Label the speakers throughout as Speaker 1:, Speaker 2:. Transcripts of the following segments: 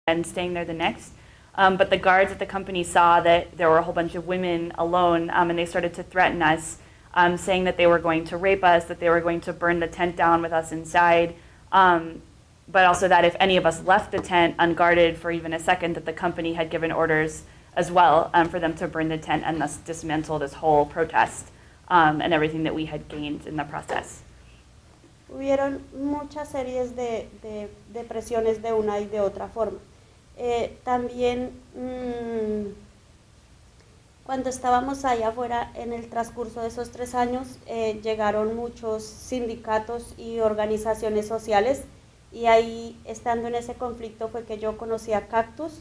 Speaker 1: and staying there the next. But the guards at the company saw that there were a whole bunch of women alone, and they started to threaten us, saying that they were going to rape us, that they were going to burn the tent down with us inside, but also that if any of us left the tent unguarded for even a second, that the company had given orders as well for them to burn the tent and thus dismantle this whole protest and everything that we had gained in the process.
Speaker 2: Hubieron muchas series de presiones de una y de otra forma. También cuando estábamos ahí afuera en el transcurso de esos 3 años llegaron muchos sindicatos y organizaciones sociales y ahí estando en ese conflicto fue que yo conocí a Cactus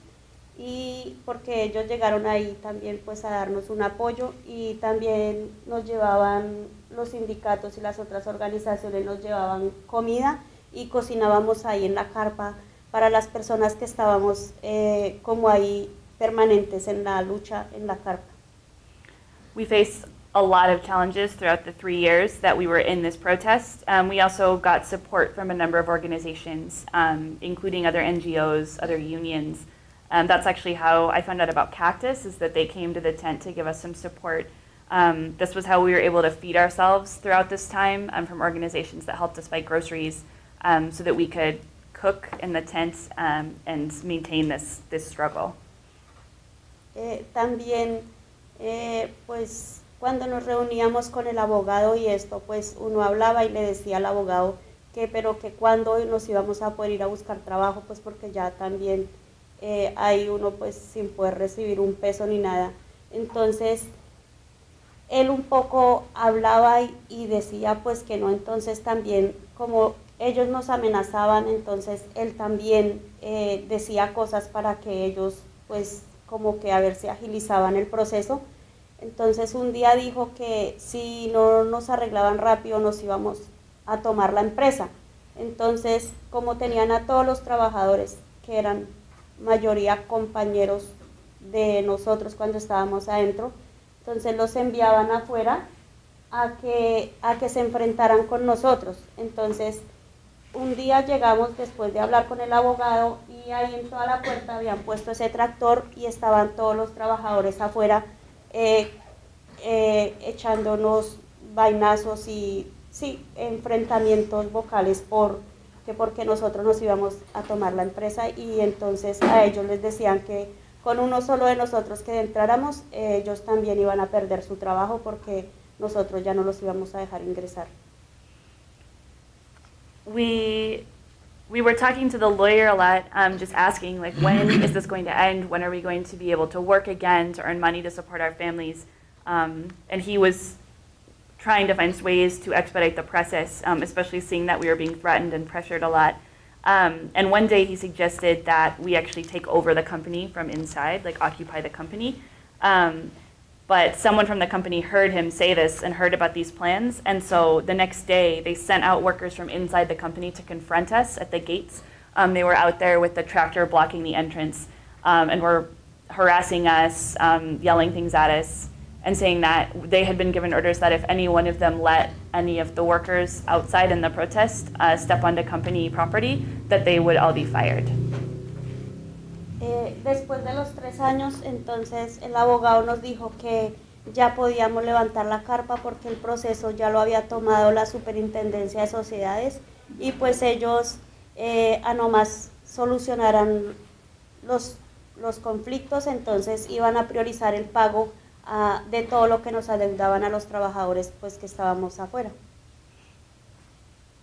Speaker 2: y porque ellos llegaron ahí también pues a darnos un apoyo y también nos llevaban los sindicatos y las otras organizaciones nos llevaban comida y cocinábamos ahí en la carpa para las personas que estábamos como ahí permanentes en la lucha en la carpa.
Speaker 1: We faced a lot of challenges throughout the 3 years that we were in this protest. We also got support from a number of organizations, including other NGOs, other unions. That's actually how I found out about Cactus, is that they came to the tent to give us some support. This was how we were able to feed ourselves throughout this time from organizations that helped us buy groceries so that we could cook in the tent and maintain this struggle.
Speaker 2: También, pues, cuando nos reuníamos con el abogado y esto, pues, uno hablaba y le decía al abogado pero que cuando nos íbamos a poder ir a buscar trabajo, pues, porque ya también hay uno, pues, sin poder recibir un peso ni nada. Entonces, él un poco hablaba y decía, pues, que no, entonces también, como ellos nos amenazaban, entonces él también decía cosas para que ellos, pues, como que a ver si agilizaban el proceso. Entonces un día dijo que si no nos arreglaban rápido nos íbamos a tomar la empresa. Entonces, como tenían a todos los trabajadores, que eran mayoría compañeros de nosotros cuando estábamos adentro, entonces los enviaban afuera a que se enfrentaran con nosotros. Entonces, un día llegamos después de hablar con el abogado y ahí en toda la puerta habían puesto ese tractor y estaban todos los trabajadores afuera echándonos vainazos y sí, enfrentamientos vocales porque nosotros nos íbamos a tomar la empresa y entonces a ellos les decían que con uno solo de nosotros que entráramos, ellos también iban a perder su trabajo porque nosotros ya no los íbamos a dejar ingresar.
Speaker 1: We were talking to the lawyer a lot, just asking, like, when is this going to end? When are we going to be able to work again, to earn money to support our families? And he was trying to find ways to expedite the process, especially seeing that we were being threatened and pressured a lot. And one day he suggested that we actually take over the company from inside, like occupy the company. But someone from the company heard him say this and heard about these plans, and so the next day they sent out workers from inside the company to confront us at the gates. They were out there with the tractor blocking the entrance and were harassing us, yelling things at us, and saying that they had been given orders that if any one of them let any of the workers outside in the protest step onto company property, that they would all be fired.
Speaker 2: Después de los 3 años, entonces el abogado nos dijo que ya podíamos levantar la carpa porque el proceso ya lo había tomado la Superintendencia de Sociedades y pues ellos a nomás solucionaran los conflictos, entonces iban a priorizar el pago de todo lo que nos adeudaban a los trabajadores pues que estábamos afuera.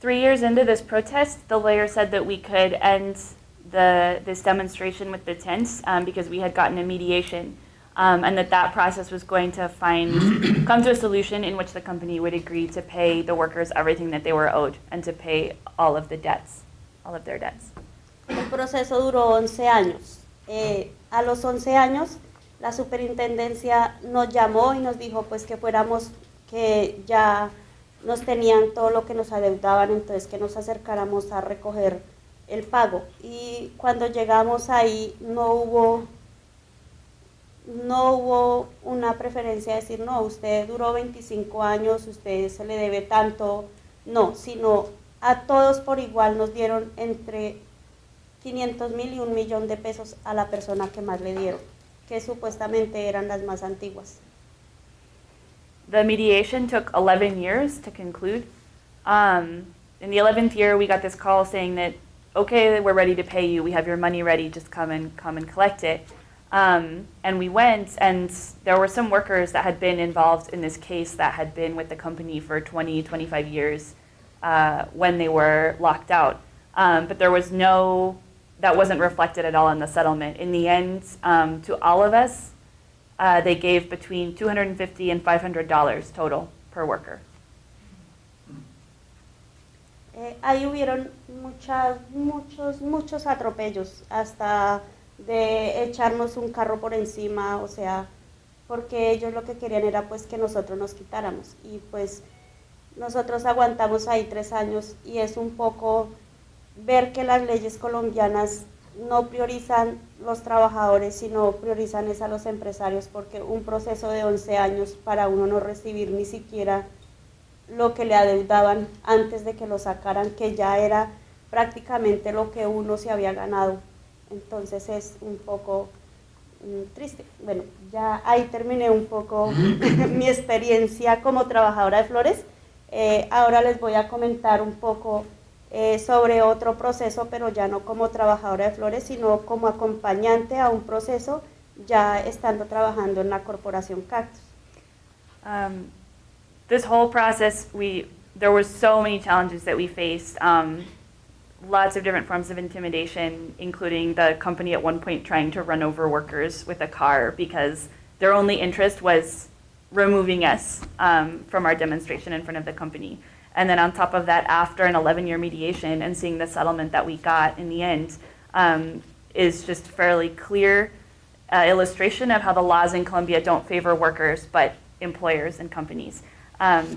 Speaker 1: 3 years into this protest, the lawyer said that we could end this demonstration with the tents because we had gotten a mediation and that process was going to come to a solution in which the company would agree to pay the workers everything that they were owed and to pay all of their debts.
Speaker 2: El proceso duró 11 años. A los 11 años la superintendencia nos llamó y nos dijo pues que fuéramos, que ya nos tenían todo lo que nos adeudaban, entonces que nos acercáramos a recoger el pago. Y cuando llegamos ahí no hubo una preferencia de decir, no, usted duró 25 años, usted se le debe tanto, no, sino a todos por igual nos dieron entre 500,000 y 1,000,000 de pesos a la persona que más le dieron, que supuestamente eran las más antiguas.
Speaker 1: The mediation took 11 years to conclude. In the 11th year, we got this call saying that, okay, we're ready to pay you. We have your money ready. Just come and collect it. And we went, and there were some workers that had been involved in this case that had been with the company for 20, 25 years when they were locked out. But there was that wasn't reflected at all in the settlement. In the end, to all of us, they gave between $250 and $500 total per worker.
Speaker 2: Ahí hubieron muchos atropellos, hasta de echarnos un carro por encima, o sea, porque ellos lo que querían era pues que nosotros nos quitáramos, y pues nosotros aguantamos ahí 3 años, y es un poco ver que las leyes colombianas no priorizan los trabajadores, sino priorizan es a los empresarios, porque un proceso de 11 años para uno no recibir ni siquiera lo que le adeudaban antes de que lo sacaran, que ya era prácticamente lo que uno se había ganado. Entonces es un poco triste. Bueno, ya ahí terminé un poco mi experiencia como trabajadora de flores. Ahora les voy a comentar un poco sobre otro proceso, pero ya no como trabajadora de flores, sino como acompañante a un proceso, ya estando trabajando en la corporación Cactus.
Speaker 1: This whole process, there were so many challenges that we faced. Lots of different forms of intimidation, including the company at one point trying to run over workers with a car because their only interest was removing us from our demonstration in front of the company. And then on top of that, after an 11-year mediation and seeing the settlement that we got in the end, is just fairly clear illustration of how the laws in Colombia don't favor workers, but employers and companies.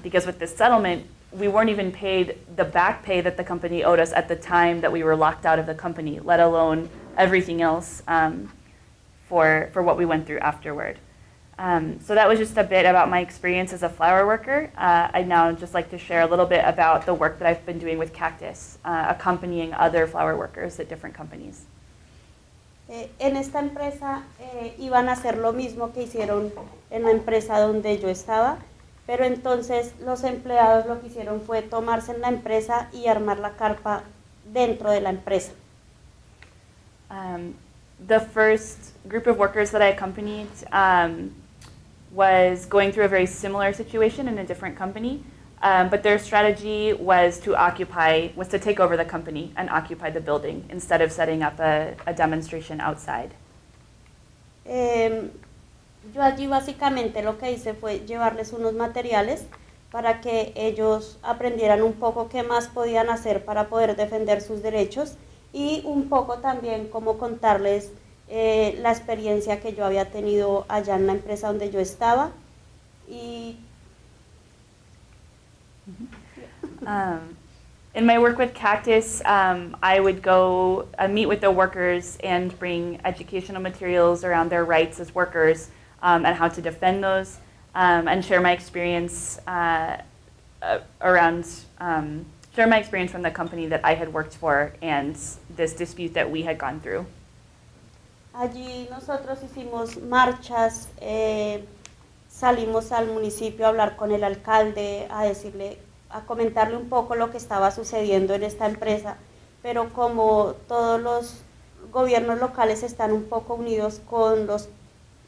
Speaker 1: Because with this settlement, we weren't even paid the back pay that the company owed us at the time that we were locked out of the company, let alone everything else for what we went through afterward. So that was just a bit about my experience as a flower worker. I'd now just like to share a little bit about the work that I've been doing with Cactus, accompanying other flower workers at different companies.
Speaker 2: En esta empresa iban a hacer lo mismo que hicieron en la empresa donde yo estaba, pero entonces los empleados lo que hicieron fue tomarse en la empresa y armar la carpa dentro de la empresa.
Speaker 1: The first group of workers that I accompanied was going through a very similar situation in a different company, but their strategy was to take over the company and occupy the building instead of setting up a demonstration outside.
Speaker 2: Yo allí básicamente lo que hice fue llevarles unos materiales para que ellos aprendieran un poco qué más podían hacer para poder defender sus derechos, y un poco también cómo contarles la experiencia que yo había tenido allá en la empresa donde yo estaba. Y
Speaker 1: in my work with Cactus, I would go meet with the workers and bring educational materials around their rights as workers and how to defend those, and share my experience share my experience from the company that I had worked for and this dispute that we had gone through.
Speaker 2: Allí nosotros hicimos marchas, salimos al municipio a hablar con el alcalde, a comentarle un poco lo que estaba sucediendo en esta empresa, pero como todos los gobiernos locales están un poco unidos con los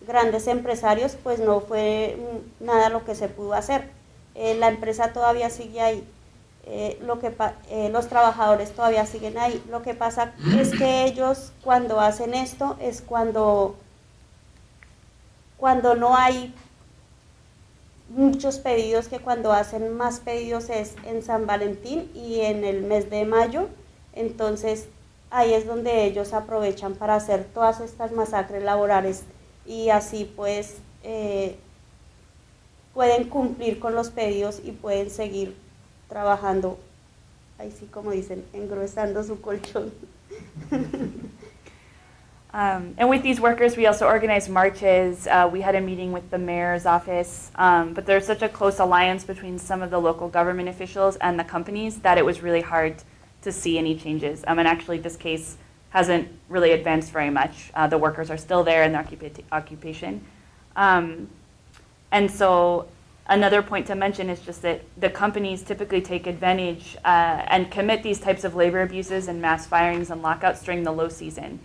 Speaker 2: grandes empresarios, pues no fue nada lo que se pudo hacer. La empresa todavía sigue ahí. Los trabajadores todavía siguen ahí. Lo que pasa es que ellos cuando hacen esto es cuando no hay muchos pedidos, que cuando hacen más pedidos es en San Valentín y en el mes de mayo. Entonces ahí es donde ellos aprovechan para hacer todas estas masacres laborales, y así pues pueden cumplir con los pedidos y pueden seguir trabajando, ahí sí como dicen, engrosando su colchón.
Speaker 1: And with these workers, we also organized marches. We had a meeting with the mayor's office, but there's such a close alliance between some of the local government officials and the companies that it was really hard to see any changes. And actually, this case hasn't really advanced very much. The workers are still there in their occupation. And so another point to mention is just that the companies typically take advantage and commit these types of labor abuses and mass firings and lockouts during the low season.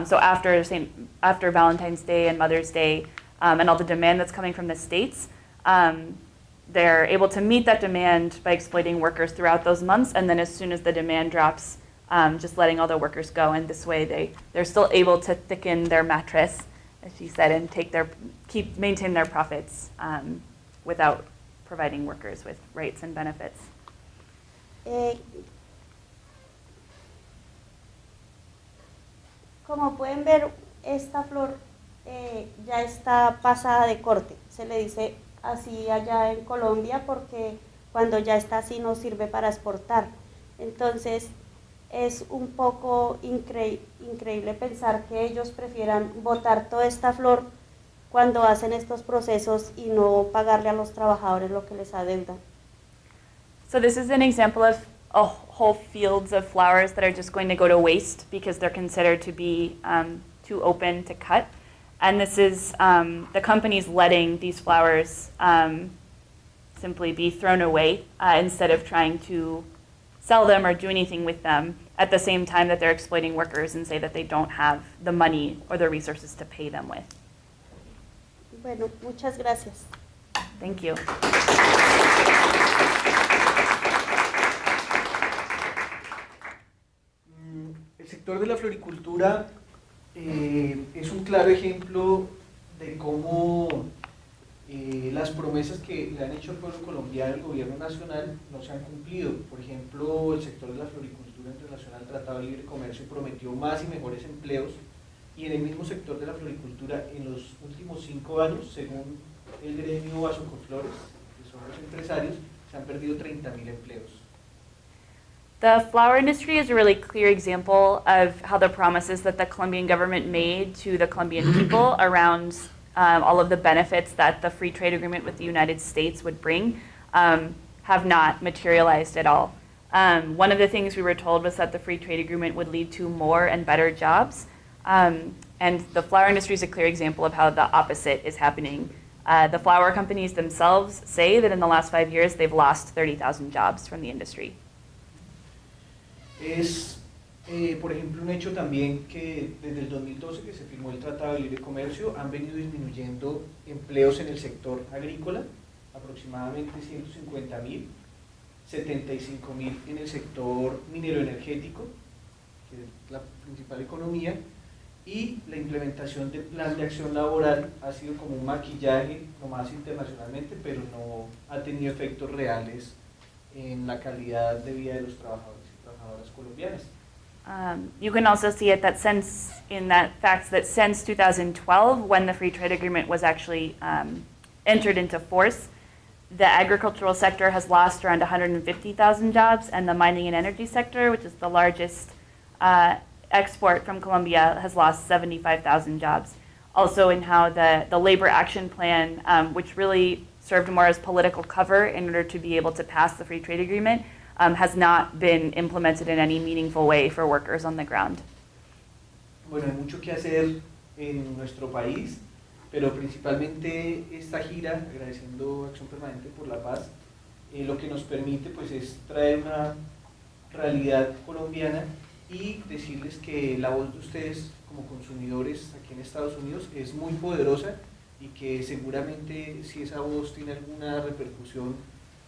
Speaker 1: So after Valentine's Day and Mother's Day and all the demand that's coming from the states, they're able to meet that demand by exploiting workers throughout those months, and then as soon as the demand drops, just letting all the workers go. And this way they're still able to thicken their mattress, as she said, and maintain their profits without providing workers with rights and benefits.
Speaker 2: Como pueden ver, esta flor ya está pasada de corte. Se le dice así allá en Colombia porque cuando ya está así no sirve para exportar. Entonces es un poco increíble pensar que ellos prefieran botar toda esta flor cuando hacen estos procesos y no pagarle a los trabajadores lo que les adeudan.
Speaker 1: So this is an example of whole fields of flowers that are just going to go to waste because they're considered to be too open to cut. And this is the companies letting these flowers simply be thrown away instead of trying to sell them or do anything with them at the same time that they're exploiting workers and say that they don't have the money or the resources to pay them with.
Speaker 2: Bueno, muchas gracias.
Speaker 1: Thank you.
Speaker 3: El sector de la floricultura es un claro ejemplo de cómo las promesas que le han hecho al pueblo colombiano el gobierno nacional no se han cumplido. Por ejemplo, el sector de la floricultura en relación al Tratado de Libre Comercio prometió más y mejores empleos, y en el mismo sector de la floricultura en los últimos 5 años, según el gremio Vasocoflores, que son los empresarios, se han perdido 30.000 empleos.
Speaker 1: The flower industry is a really clear example of how the promises that the Colombian government made to the Colombian people around all of the benefits that the free trade agreement with the United States would bring have not materialized at all. One of the things we were told was that the free trade agreement would lead to more and better jobs. And the flower industry is a clear example of how the opposite is happening. The flower companies themselves say that in the last 5 years they've lost 30,000 jobs from the industry.
Speaker 3: Es, por ejemplo, un hecho también que desde el 2012 que se firmó el Tratado de Libre Comercio han venido disminuyendo empleos en el sector agrícola, aproximadamente 150.000, 75.000 en el sector minero energético, que es la principal economía, y la implementación del plan de acción laboral ha sido como un maquillaje, nomás internacionalmente, pero no ha tenido efectos reales en la calidad de vida de los trabajadores y trabajadoras colombianas.
Speaker 1: You can also see it that since 2012, when the free trade agreement was actually entered into force, the agricultural sector has lost around 150,000 jobs, and the mining and energy sector, which is the largest export from Colombia, has lost 75,000 jobs. Also in how the labor action plan, which really served more as political cover in order to be able to pass the free trade agreement, has not been implemented in any meaningful way for workers on the ground.
Speaker 3: Bueno, hay mucho que hacer en nuestro país, pero principalmente esta gira, agradeciendo Acción Permanente por la Paz, lo que nos permite pues es traer una realidad colombiana y decirles que la voz de ustedes como consumidores aquí en Estados Unidos es muy poderosa, y que seguramente si esa voz tiene alguna repercusión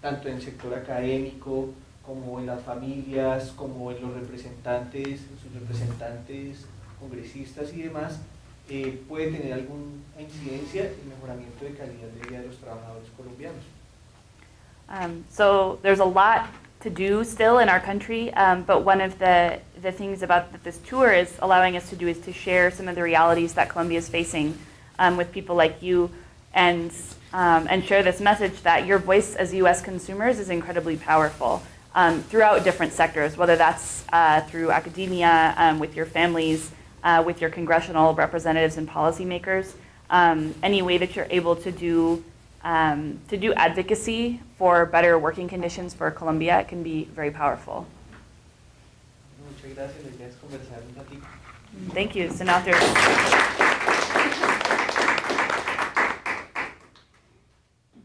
Speaker 3: tanto en el sector académico como en las familias, como en los representantes, en sus representantes, congresistas y demás, puede tener alguna incidencia en el mejoramiento de calidad de vida de los trabajadores colombianos.
Speaker 1: So there's a lot to do still in our country, but one of the things about that this tour is allowing us to do is to share some of the realities that Colombia is facing with people like you, and share this message that your voice as U.S. consumers is incredibly powerful throughout different sectors, whether that's through academia, with your families, with your congressional representatives and policymakers, any way that you're able to do advocacy for better working conditions for Colombia can be very powerful.
Speaker 3: Muchas gracias, la idea es conversar un ratito.
Speaker 1: Thank you. So now there's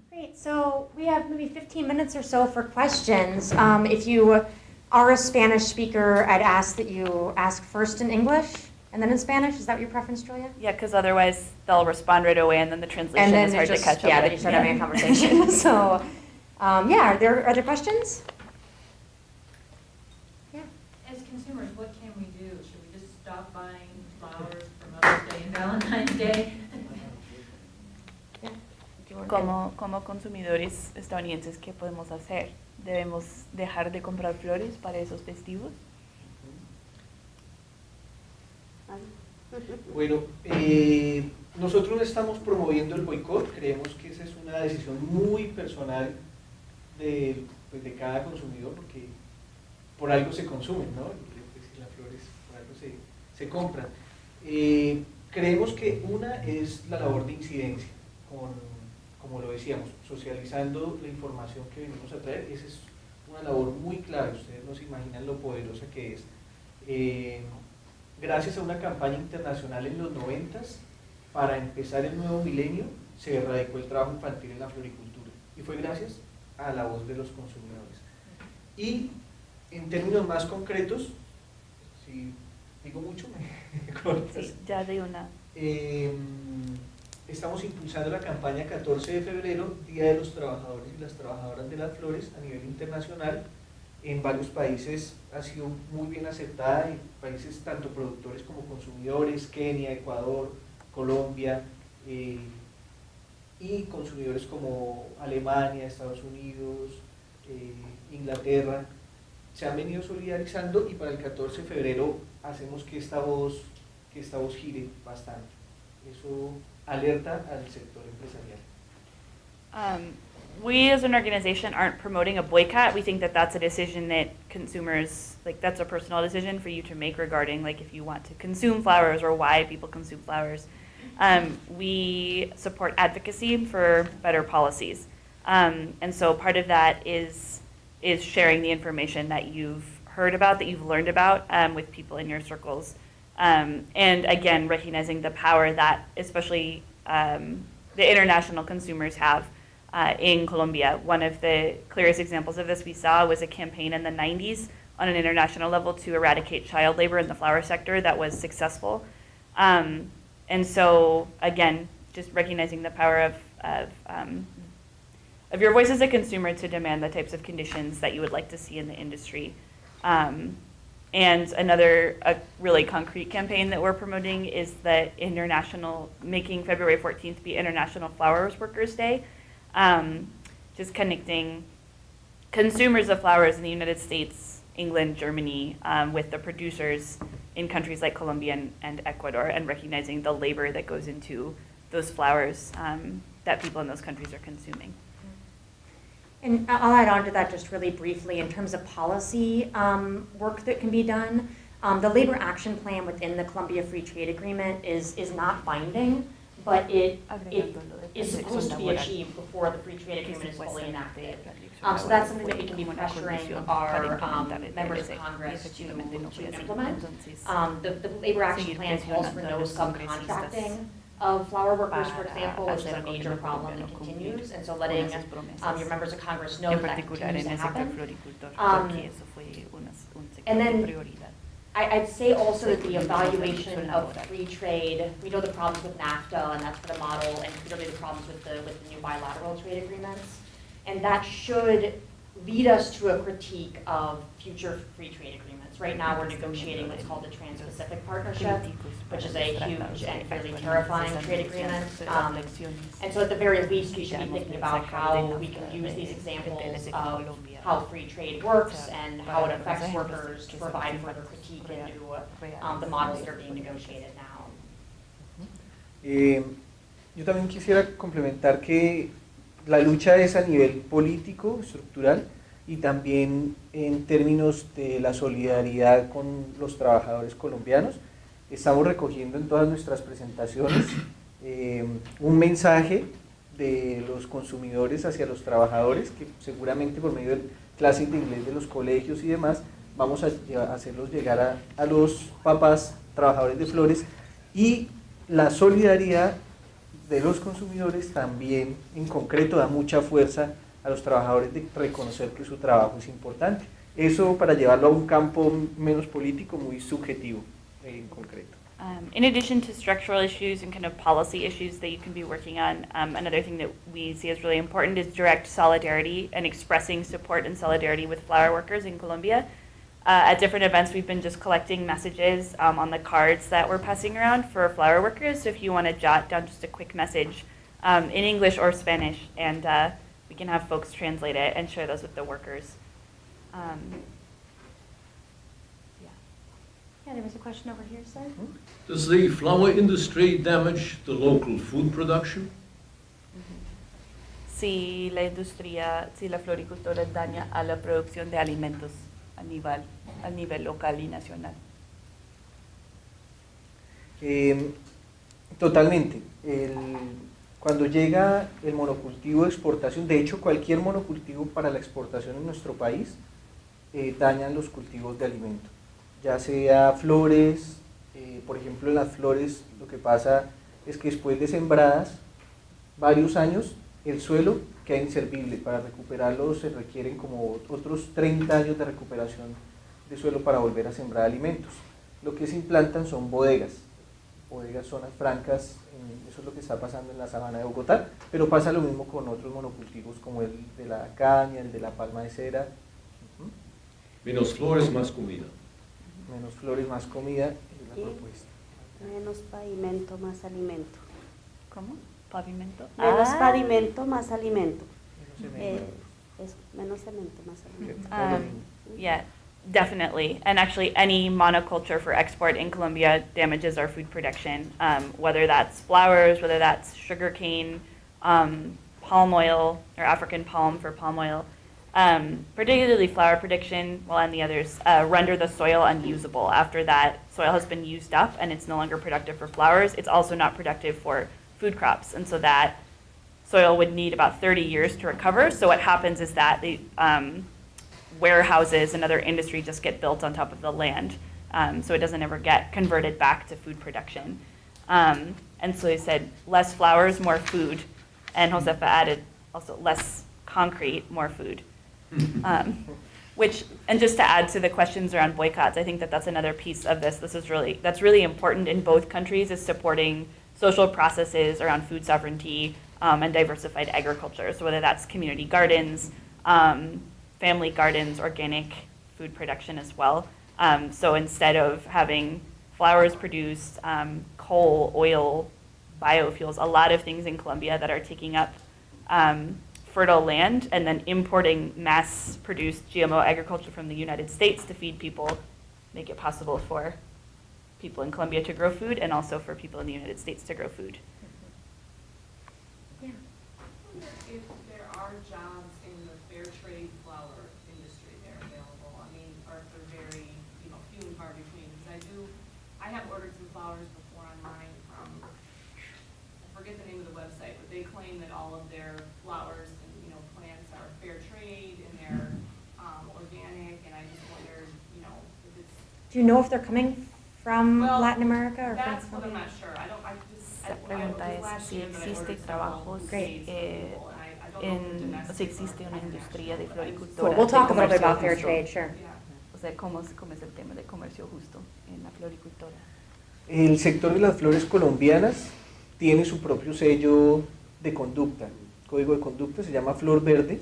Speaker 4: Great, so we have maybe 15 minutes or so for questions. If you are a Spanish speaker, I'd ask that you ask first in English and then in Spanish. Is that your preference, Julia?
Speaker 1: yeah, because otherwise they'll respond right away, and then the translation is hard to catch up.
Speaker 4: Yeah, then
Speaker 1: with.
Speaker 4: you start having a conversation. So, yeah, are there questions? Yeah.
Speaker 5: As consumers, what can we do? Should we just stop buying flowers for Mother's Day and Valentine's Day?
Speaker 4: Yeah. Do you want to-
Speaker 1: Como consumidores estadounidenses, ¿qué podemos hacer? ¿Debemos dejar de comprar flores para esos festivos?
Speaker 3: Bueno, nosotros estamos promoviendo el boicot, creemos que esa es una decisión muy personal pues, de cada consumidor, porque por algo se consumen, ¿no? Pues, las flores por algo se compran. Creemos que una es la labor de incidencia, como lo decíamos, socializando la información que venimos a traer. Esa es una labor muy clave, ustedes no se imaginan lo poderosa que es. Gracias a una campaña internacional en los 90s, para empezar el nuevo milenio, se erradicó el trabajo infantil en la floricultura, y fue gracias a la voz de los consumidores. Y en términos más concretos, si digo mucho, me cortas.
Speaker 1: Sí, ya de una.
Speaker 3: Estamos impulsando la campaña 14 de febrero, Día de los Trabajadores y las Trabajadoras de las Flores, a nivel internacional. En varios países ha sido muy bien aceptada, en países tanto productores como consumidores, Kenia, Ecuador, Colombia, y consumidores como Alemania, Estados Unidos, Inglaterra, se han venido solidarizando, y para el 14 de febrero hacemos que esta voz gire bastante. Eso alerta al sector empresarial.
Speaker 1: We as an organization aren't promoting a boycott. We think that that's a decision that consumers, like that's a personal decision for you to make regarding like if you want to consume flowers or why people consume flowers. We support advocacy for better policies. And so part of that is sharing the information that you've heard about, that you've learned about with people in your circles. And again, recognizing the power that especially the international consumers have in Colombia. One of the clearest examples of this we saw was a campaign in the 90s on an international level to eradicate child labor in the flower sector that was successful. And so, again, just recognizing the power of your voice as a consumer to demand the types of conditions that you would like to see in the industry. And another really concrete campaign that we're promoting is the making February 14th be International Flowers Workers Day. Just connecting consumers of flowers in the United States, England, Germany, with the producers in countries like Colombia and Ecuador, and recognizing the labor that goes into those flowers that people in those countries are consuming.
Speaker 4: And I'll add on to that just really briefly in terms of policy work that can be done. The Labor Action Plan within the Colombia Free Trade Agreement is not binding, but it is supposed to be achieved before the Free Trade Agreement is fully enacted. So that's something that we can be pressuring our members of Congress to implement. The Labor Action Plan calls for no subcontracting of flower workers, for example, which is a major problem that continues, and so letting your members of Congress know that continues to happen. And then I'd say also that the evaluation of free trade, we know the problems with NAFTA, and that's for the model, and clearly the problems with the new bilateral trade agreements. And that should lead us to a critique of future free trade agreements. Right now, we're negotiating what's called the Trans-Pacific Partnership, which is a huge and fairly terrifying trade agreement. And so at the very least, we should be thinking about how we can use these examples of how free trade works and how it affects workers to provide further critique into the models that are being negotiated now.
Speaker 3: Yo también quisiera complementar que la lucha es a nivel político, estructural, y también en términos de la solidaridad con los trabajadores colombianos. Estamos recogiendo en todas nuestras presentaciones un mensaje de los consumidores hacia los trabajadores, que seguramente por medio de clases de inglés de los colegios y demás, vamos a hacerlos llegar a los papás trabajadores de flores, y la solidaridad de los consumidores también en concreto da mucha fuerza a los trabajadores de reconocer que su trabajo es importante. Eso para llevarlo a un campo menos político, muy subjetivo en concreto.
Speaker 1: In addition to structural issues and kind of policy issues that you can be working on, another thing that we see as really important is direct solidarity and expressing support and solidarity with flower workers in Colombia. At different events, we've been just collecting messages on the cards that we're passing around for flower workers. So if you want to jot down just a quick message in English or Spanish, and we can have folks translate it and share those with the workers.
Speaker 4: Yeah, there was a question over here, sir.
Speaker 6: Does the flower industry damage the local food production?
Speaker 1: Si la industria, si la floricultura daña a la producción de alimentos a nivel local y nacional.
Speaker 3: Totalmente. Cuando llega el monocultivo de exportación, de hecho cualquier monocultivo para la exportación en nuestro país, dañan los cultivos de alimento, ya sea flores, por ejemplo en las flores lo que pasa es que después de sembradas varios años el suelo queda inservible. Para recuperarlo se requieren como otros 30 años de recuperación de suelo para volver a sembrar alimentos. Lo que se implantan son bodegas, zonas francas, eso es lo que está pasando en la sabana de Bogotá, pero pasa lo mismo con otros monocultivos como el de la caña, el de la palma de cera.
Speaker 6: Menos flores, más comida.
Speaker 3: Menos flores, más comida, es la
Speaker 2: Sí.
Speaker 3: propuesta.
Speaker 2: Menos pavimento, más alimento.
Speaker 1: ¿Cómo? Pavimento.
Speaker 2: Menos pavimento, más alimento.
Speaker 3: Menos cemento.
Speaker 2: Eso, menos cemento, más alimento.
Speaker 1: Yeah, definitely. And actually, any monoculture for export in Colombia damages our food production, whether that's flowers, whether that's sugarcane, palm oil, or African palm for palm oil. Particularly flower production, well, and the others, render the soil unusable. After that soil has been used up and it's no longer productive for flowers, it's also not productive for food crops. And so that soil would need about 30 years to recover. So what happens is that the warehouses and other industry just get built on top of the land. So it doesn't ever get converted back to food production. And so they said less flowers, more food. And Josefa added also less concrete, more food. Which, and just to add to the questions around boycotts, I think that that's another piece of this. That's really important in both countries, is supporting social processes around food sovereignty and diversified agriculture. So whether that's community gardens, family gardens, organic food production as well. So instead of having flowers produced, coal, oil, biofuels, a lot of things in Colombia that are taking up fertile land, and then importing mass-produced GMO agriculture from the United States to feed people, make it possible for people in Colombia to grow food and also for people in the United States to grow food.
Speaker 4: Yeah.
Speaker 7: If there are jobs in the fair trade flower industry there available, I mean, or if they're very, few and far between, because I have ordered some flowers before online from, I forget the name of the website, but they claim that all of their flowers and, plants are fair trade and they're organic, and I just wondered, if it's.
Speaker 4: Do you know if they're coming from
Speaker 7: Well,
Speaker 4: Latin America or from
Speaker 7: That's what I'm
Speaker 4: Colombia?
Speaker 7: not sure.
Speaker 1: La pregunta es si existe trabajos o si existe una industria de floricultura.
Speaker 4: Cool. We'll talk a
Speaker 1: de
Speaker 4: little bit about
Speaker 1: comercio
Speaker 4: fair
Speaker 1: justo.
Speaker 4: trade, sure.
Speaker 1: O sea, cómo es el tema de comercio justo en la floricultura.
Speaker 3: El sector de las flores colombianas tiene su propio sello de conducta, código de conducta, se llama Flor Verde.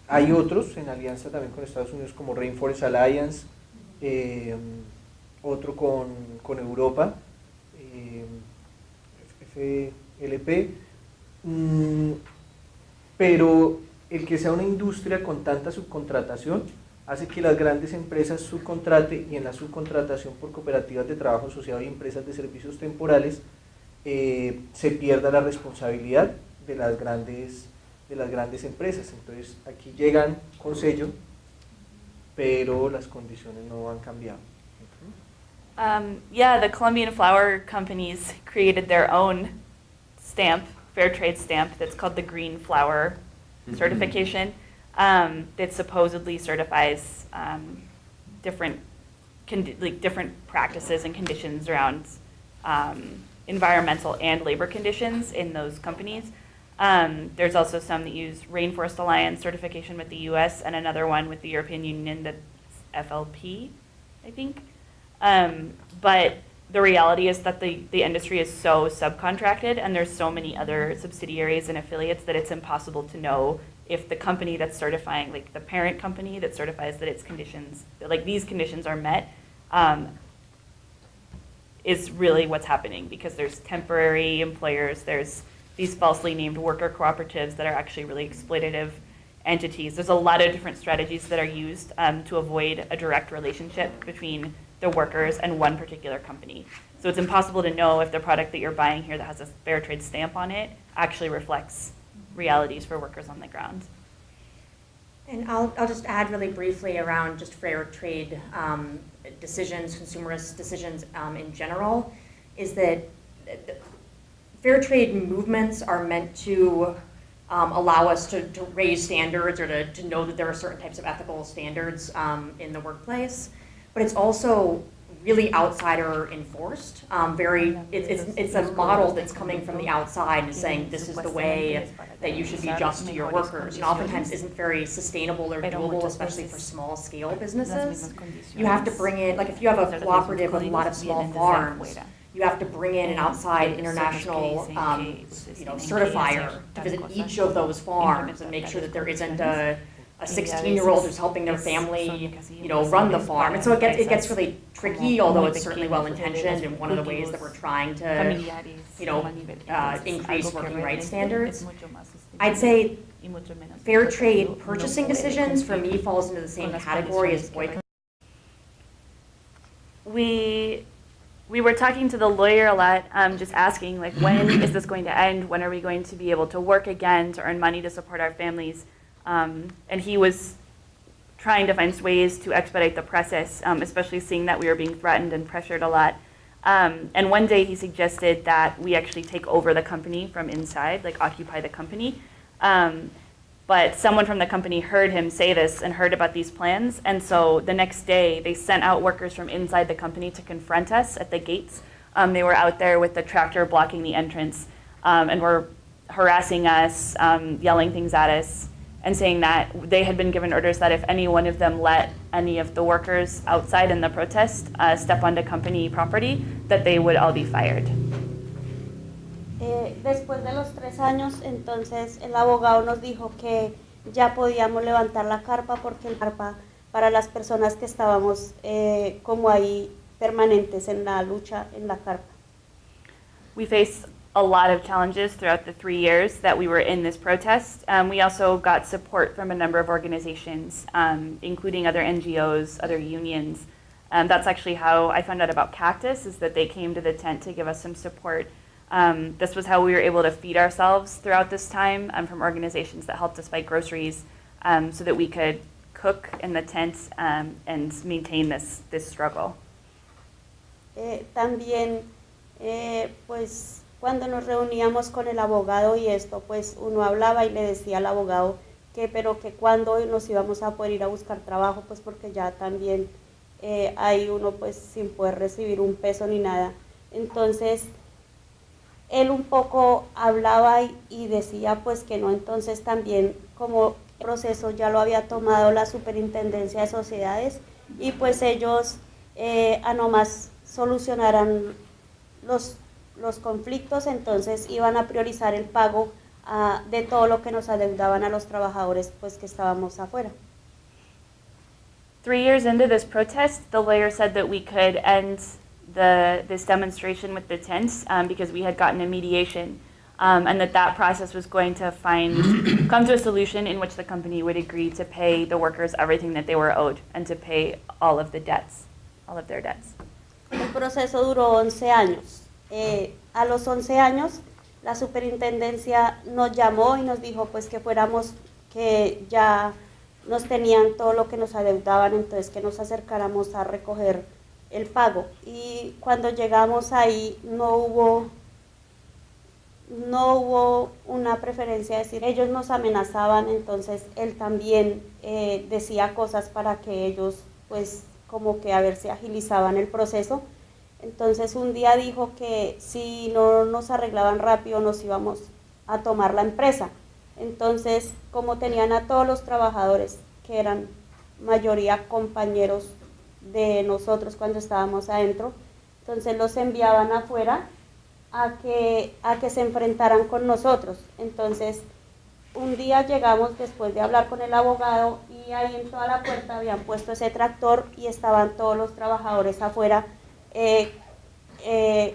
Speaker 3: Hay otros en alianza también con Estados Unidos como Rainforest Alliance, otro con Europa, FLP, pero el que sea una industria con tanta subcontratación hace que las grandes empresas subcontraten, y en la subcontratación por cooperativas de trabajo asociado y empresas de servicios temporales se pierda la responsabilidad de las grandes empresas. Entonces aquí llegan con sello, pero las condiciones no han cambiado.
Speaker 1: Yeah, the Colombian flower companies created their own stamp, fair trade stamp, that's called the Green Flower Certification, that supposedly certifies different like different practices and conditions around environmental and labor conditions in those companies. There's also some that use Rainforest Alliance certification with the US and another one with the European Union that's FLP, I think. But the reality is that the industry is so subcontracted and there's so many other subsidiaries and affiliates that it's impossible to know if the company that's certifying, like the parent company that certifies that its conditions, like these conditions are met, is really what's happening, because there's temporary employers, there's these falsely named worker cooperatives that are actually really exploitative entities. There's a lot of different strategies that are used to avoid a direct relationship between the workers and one particular company. So it's impossible to know if the product that you're buying here that has a fair trade stamp on it actually reflects realities for workers on the ground.
Speaker 4: And I'll just add really briefly around just fair trade decisions, consumerist decisions in general, is that fair trade movements are meant to allow us to raise standards or to know that there are certain types of ethical standards in the workplace, but it's also really outsider enforced. It's a model that's coming from the outside and saying this is the way that you should be just to your workers, and oftentimes isn't very sustainable or doable, especially for small scale businesses. You have to bring in, like if you have a cooperative with a lot of small farms, you have to bring in an outside international certifier to visit each of those farms and make sure that there isn't a 16-year-old who's helping their family, run the farm. And so it gets really tricky, although it's certainly well-intentioned and one of the ways that we're trying to, increase working rights standards. I'd say fair trade purchasing decisions for me falls into the same category as boycott.
Speaker 1: We were talking to the lawyer a lot, just asking, like, when is this going to end? When are we going to be able to work again, to earn money to support our families? And he was trying to find ways to expedite the process, especially seeing that we were being threatened and pressured a lot. And one day he suggested that we actually take over the company from inside, like occupy the company. But someone from the company heard him say this and heard about these plans, and so the next day they sent out workers from inside the company to confront us at the gates. They were out there with the tractor blocking the entrance and were harassing us, yelling things at us, and saying that they had been given orders that if any one of them let any of the workers outside in the protest step onto company property, that they would all be fired.
Speaker 2: Después de los 3 años, entonces el abogado nos dijo que ya podíamos levantar la carpa porque el carpa para las personas que estábamos como ahí permanentes en la lucha en la carpa.
Speaker 1: We faced a lot of challenges throughout the 3 years that we were in this protest. We also got support from a number of organizations, including other NGOs, other unions. That's actually how I found out about Cactus, is that they came to the tent to give us some support. This was how we were able to feed ourselves throughout this time, from organizations that helped us buy groceries so that we could cook in the tent and maintain this struggle.
Speaker 2: También, pues, cuando nos reuníamos con el abogado y esto, pues uno hablaba y le decía al abogado pero que cuando nos íbamos a poder ir a buscar trabajo, pues porque ya también hay uno pues sin poder recibir un peso ni nada. Entonces, él un poco hablaba y decía pues que no, entonces también como proceso ya lo había tomado la Superintendencia de Sociedades y pues ellos a nomás solucionaran los conflictos, entonces iban a priorizar el pago de todo lo que nos adeudaban a los trabajadores pues que estábamos afuera.
Speaker 1: 3 years into this protest, the lawyer said that we could end this demonstration with the tents because we had gotten a mediation and that process was going to come to a solution in which the company would agree to pay the workers everything that they were owed and to pay all of their debts.
Speaker 2: El proceso duró 11 años. A los 11 años la superintendencia nos llamó y nos dijo pues que fuéramos, que ya nos tenían todo lo que nos adeudaban, entonces que nos acercáramos a recoger el pago. Y cuando llegamos ahí no hubo una preferencia, es decir, ellos nos amenazaban, entonces él también decía cosas para que ellos pues como que a ver si agilizaban el proceso. Entonces un día dijo que si no nos arreglaban rápido nos íbamos a tomar la empresa. Entonces, como tenían a todos los trabajadores, que eran mayoría compañeros de nosotros cuando estábamos adentro, entonces los enviaban afuera a que se enfrentaran con nosotros. Entonces, un día llegamos después de hablar con el abogado y ahí en toda la puerta habían puesto ese tractor y estaban todos los trabajadores afuera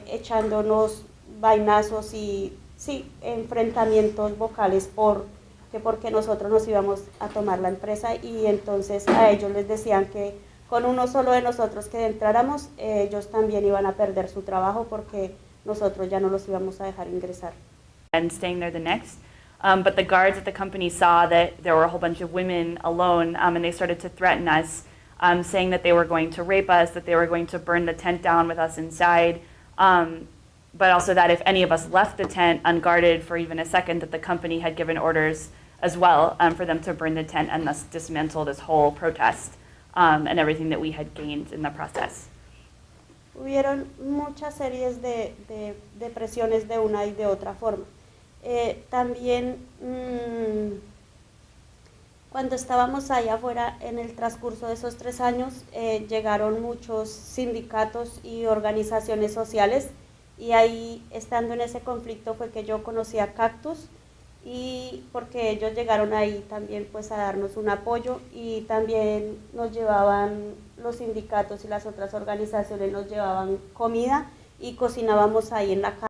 Speaker 2: echándonos vainazos y sí, enfrentamientos vocales porque nosotros nos íbamos a tomar la empresa, y entonces a ellos les decían que con uno solo de nosotros que entráramos, ellos también iban a perder su trabajo porque nosotros ya no los íbamos a dejar ingresar.
Speaker 1: And staying there the next. But the guards at the company saw that there were a whole bunch of women alone, and they started to threaten us, saying that they were going to rape us, that they were going to burn the tent down with us inside, but also that if any of us left the tent unguarded for even a second, that the company had given orders as well for them to burn the tent and thus dismantle this whole protest and everything that we had gained in the process.
Speaker 2: Hubieron muchas series de presiones de una y de otra forma. También cuando estábamos allá afuera en el transcurso de esos 3 años, llegaron muchos sindicatos y organizaciones sociales, y ahí, estando en ese conflicto, fue que yo conocí a Cactus, y porque ellos llegaron ahí también pues a darnos un apoyo, y también nos llevaban, los sindicatos y las otras organizaciones nos llevaban comida y cocinábamos ahí en la casa.